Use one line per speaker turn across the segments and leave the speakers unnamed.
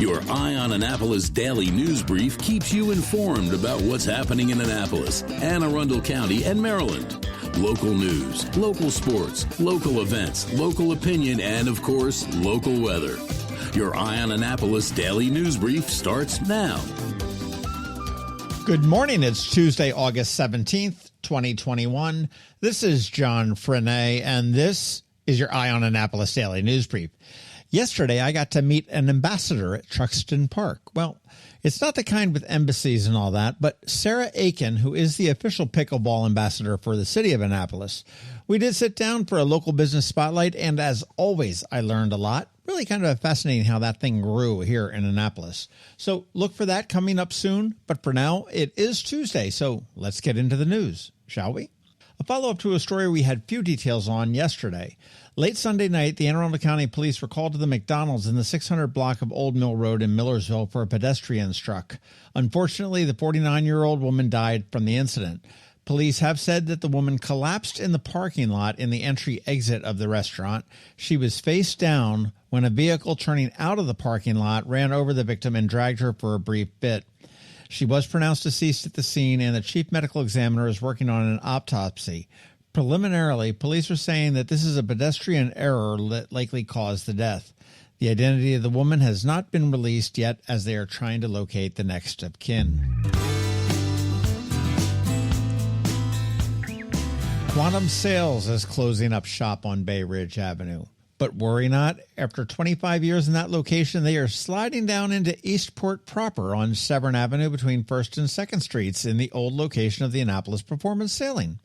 Your Eye on Annapolis daily news brief keeps you informed about what's happening in Annapolis, Anne Arundel County, and Maryland. Local news, local sports, local events, local opinion, and, of course, local weather. Your Eye on Annapolis daily news brief starts now.
Good morning. It's Tuesday, August 17th, 2021. This is John Frenaye, and this is your Eye on Annapolis daily news brief. Yesterday, I got to meet an ambassador at Truxtun Park. Well, it's not the kind with embassies and all that, but Sarah Aiken, who is the official pickleball ambassador for the city of Annapolis. We did sit down for a local business spotlight, and as always, I learned a lot. Really kind of fascinating how that thing grew here in Annapolis. So look for that coming up soon. But for now, it is Tuesday, so let's get into the news, shall we? A follow-up to a story we had few details on yesterday. Late Sunday night, the Anne Arundel County Police were called to the Mcdonald's in the 600 block of Old Mill Road in Millersville for a pedestrian struck. Unfortunately, the 49-year-old woman died from the incident. Police have said that the woman collapsed in the parking lot in the entry-exit of the restaurant. She was face down when a vehicle turning out of the parking lot ran over the victim and dragged her for a brief bit. She was pronounced deceased at the scene, and the chief medical examiner is working on an autopsy. Preliminarily, police are saying that this is a pedestrian error that likely caused the death. The identity of the woman has not been released yet, as they are trying to locate the next of kin. Quantum Sales is closing up shop on Bay Ridge Avenue. But worry not, after 25 years in that location, they are sliding down into Eastport proper on Severna Avenue between 1st and 2nd Streets in the old location of the Annapolis Performance Sailing.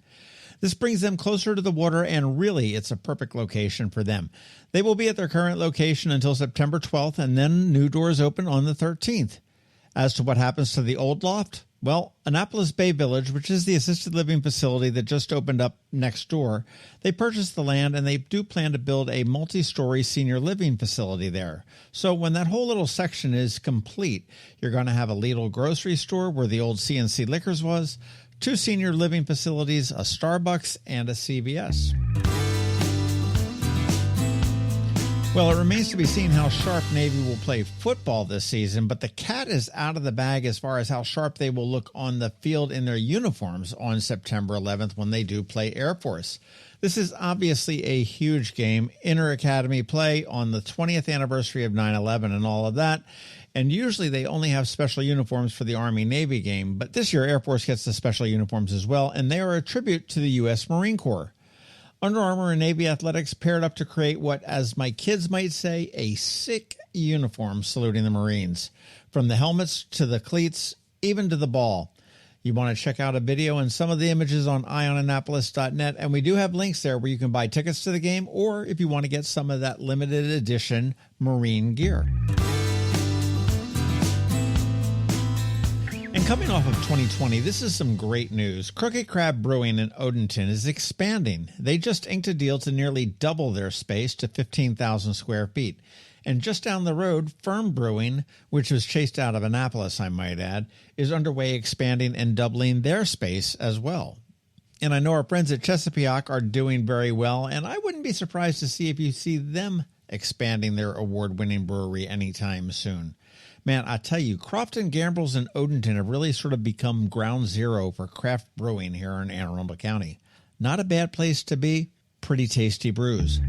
This brings them closer to the water, and really, it's a perfect location for them. They will be at their current location until September 12th, and then new doors open on the 13th. As to what happens to the old loft, well, Annapolis Bay Village, which is the assisted living facility that just opened up next door, they purchased the land, and they do plan to build a multi-story senior living facility there. So when that whole little section is complete, you're going to have a Lidl grocery store where the old CNC Liquors was, 2 senior living facilities, a Starbucks, and a CVS. Well, it remains to be seen how sharp Navy will play football this season, but the cat is out of the bag as far as how sharp they will look on the field in their uniforms on September 11th when they do play Air Force. This is obviously a huge game, inter-academy play on the 20th anniversary of 9/11 and all of that. And usually they only have special uniforms for the Army-Navy game, but this year Air Force gets the special uniforms as well, and they are a tribute to the U.S. Marine Corps. Under Armour and Navy Athletics paired up to create what, as my kids might say, a sick uniform saluting the Marines. From the helmets to the cleats, even to the ball. You want to check out a video and some of the images on eyeonannapolis.net, and we do have links there where you can buy tickets to the game, or if you want to get some of that limited edition Marine gear. And coming off of 2020, this is some great news. Crooked Crab Brewing in Odenton is expanding. They just inked a deal to nearly double their space to 15,000 square feet. And just down the road, Firm Brewing, which was chased out of Annapolis, I might add, is underway expanding and doubling their space as well. And I know our friends at Chesepiooc are doing very well, and I wouldn't be surprised to see if you see them expanding their award-winning brewery anytime soon. Man, I tell you, Crofton, Gambrels, and Odenton have really sort of become ground zero for craft brewing here in Anne Arundel County. Not a bad place to be. Pretty tasty brews.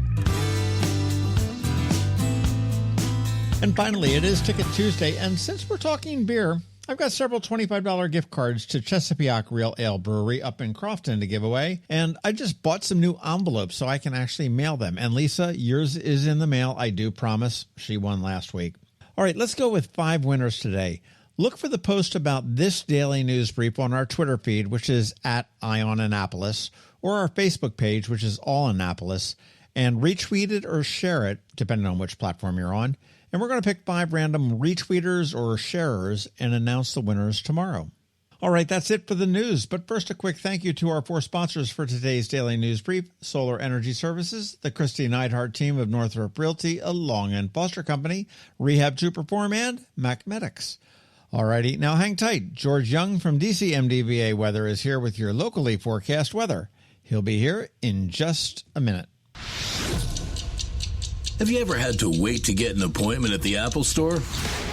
And finally, it is Ticket Tuesday, and since we're talking beer, I've got several $25 gift cards to Chesepiooc Real Ale Brewery up in Crofton to give away, and I just bought some new envelopes so I can actually mail them. And Lisa, yours is in the mail, I do promise. She won last week. All right, let's go with 5 winners today. Look for the post about this daily news brief on our Twitter feed, which is at @IonAnnapolis, or our Facebook page, which is All Annapolis, and retweet it or share it, depending on which platform you're on. And we're going to pick 5 random retweeters or sharers and announce the winners tomorrow. All right, that's it for the news. But first, a quick thank you to our 4 sponsors for today's Daily News Brief: Solar Energy Services, the Kristi Neidhardt Team of Northrop Realty, a Long and Foster Company, Rehab to Perform, and MacMedics. All righty, now hang tight. George Young from DC MDVA Weather is here with your locally forecast weather. He'll be here in just a minute.
Have you ever had to wait to get an appointment at the Apple Store?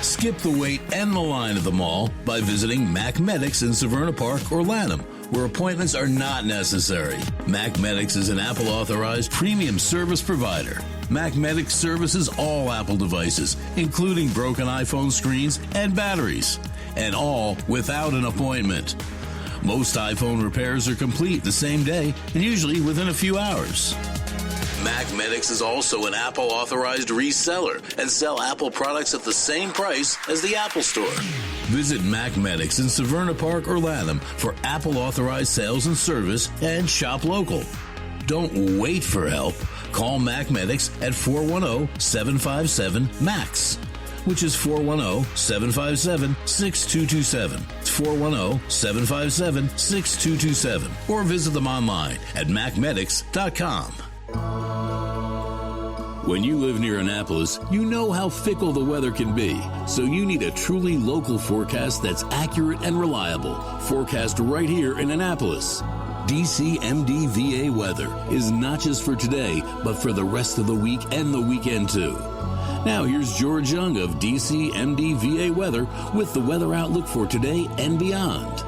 Skip the wait and the line at the mall by visiting MacMedics in Severna Park or Lanham, where appointments are not necessary. MacMedics is an Apple-authorized premium service provider. MacMedics services all Apple devices, including broken iPhone screens and batteries, and all without an appointment. Most iPhone repairs are complete the same day and usually within a few hours. MacMedics is also an Apple-authorized reseller and sell Apple products at the same price as the Apple Store. Visit MacMedics in Severna Park or Lanham for Apple-authorized sales and service and shop local. Don't wait for help. Call MacMedics at 410-757-MAX, which is 410-757-6227. It's 410-757-6227. Or visit them online at MacMedics.com. When you live near Annapolis, you know how fickle the weather can be. So you need a truly local forecast that's accurate and reliable. Forecast right here in Annapolis. DCMDVA weather is not just for today, but for the rest of the week and the weekend too. Now here's George Young of DCMDVA weather with the weather outlook for today and beyond.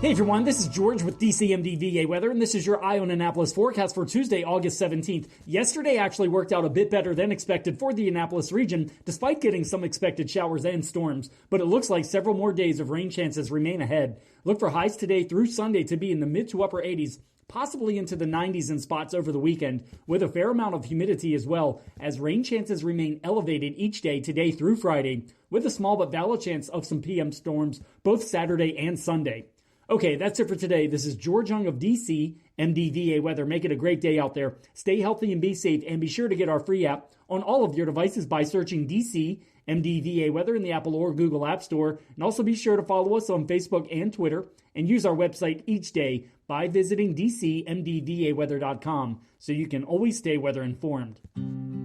Hey everyone, this is George with DCMDVA Weather, and this is your Eye on Annapolis forecast for Tuesday, August 17th. Yesterday actually worked out a bit better than expected for the Annapolis region, despite getting some expected showers and storms. But it looks like several more days of rain chances remain ahead. Look for highs today through Sunday to be in the mid to upper 80s, possibly into the 90s in spots over the weekend, with a fair amount of humidity as well, as rain chances remain elevated each day today through Friday, with a small but valid chance of some PM storms both Saturday and Sunday. Okay, that's it for today. This is George Young of DC MDVA Weather. Make it a great day out there. Stay healthy and be safe, and be sure to get our free app on all of your devices by searching DC MDVA Weather in the Apple or Google App Store. And also be sure to follow us on Facebook and Twitter, and use our website each day by visiting DCMDVAweather.com so you can always stay weather informed.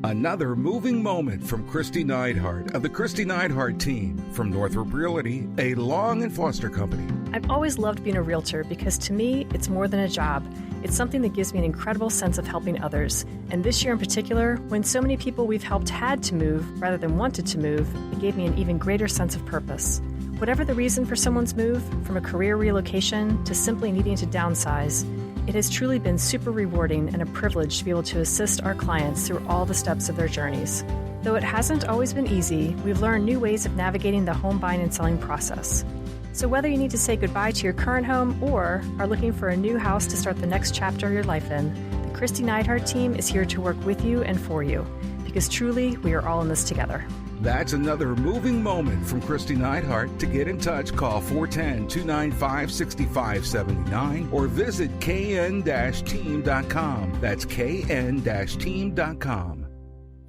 Another moving moment from Kristi Neidhardt of the Kristi Neidhardt Team from Northrop Realty, a Long & Foster company.
I've always loved being a realtor because to me, it's more than a job. It's something that gives me an incredible sense of helping others. And this year in particular, when so many people we've helped had to move rather than wanted to move, it gave me an even greater sense of purpose. Whatever the reason for someone's move, from a career relocation to simply needing to downsize, it has truly been super rewarding and a privilege to be able to assist our clients through all the steps of their journeys. Though it hasn't always been easy, we've learned new ways of navigating the home buying and selling process. So whether you need to say goodbye to your current home or are looking for a new house to start the next chapter of your life in, the Kristi Neidhardt Team is here to work with you and for you, because truly we are all in this together.
That's another moving moment from Kristi Neidhardt. To get in touch, call 410-295-6579 or visit kn-team.com. That's kn-team.com.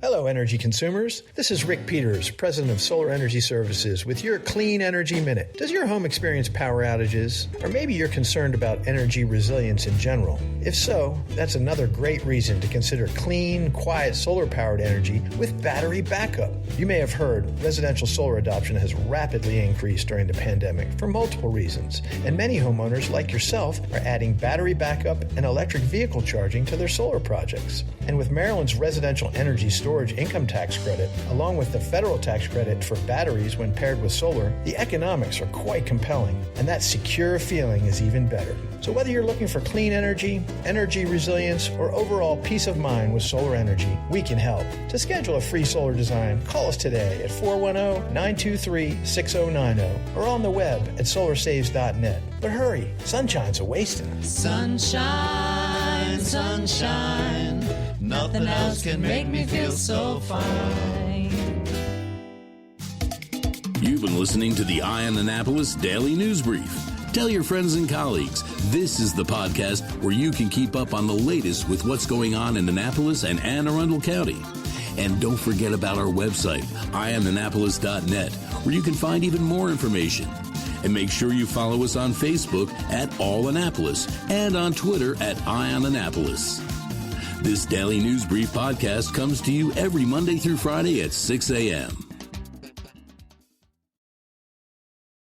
Hello, energy consumers. This is Rick Peters, President of Solar Energy Services, with your Clean Energy Minute. Does your home experience power outages? Or maybe you're concerned about energy resilience in general? If so, that's another great reason to consider clean, quiet solar-powered energy with battery backup. You may have heard residential solar adoption has rapidly increased during the pandemic for multiple reasons, and many homeowners like yourself are adding battery backup and electric vehicle charging to their solar projects. And with Maryland's residential energy storage income tax credit, along with the federal tax credit for batteries when paired with solar, the economics are quite compelling, and that secure feeling is even better. So whether you're looking for clean energy, energy resilience, or overall peace of mind with solar energy, we can help. To schedule a free solar design, call us today at 410-923-6090 or on the web at solarsaves.net. But hurry, sunshine's a-wasting.
Sunshine, sunshine, nothing else can make me feel so fine.
You've been listening to the Eye on Annapolis Daily News Brief. Tell your friends and colleagues, this is the podcast where you can keep up on the latest with what's going on in Annapolis and Anne Arundel County. And don't forget about our website, eyeonannapolis.net, where you can find even more information. And make sure you follow us on Facebook at All Annapolis and on Twitter at Eye on Annapolis. This Daily News Brief podcast comes to you every Monday through Friday at 6 a.m.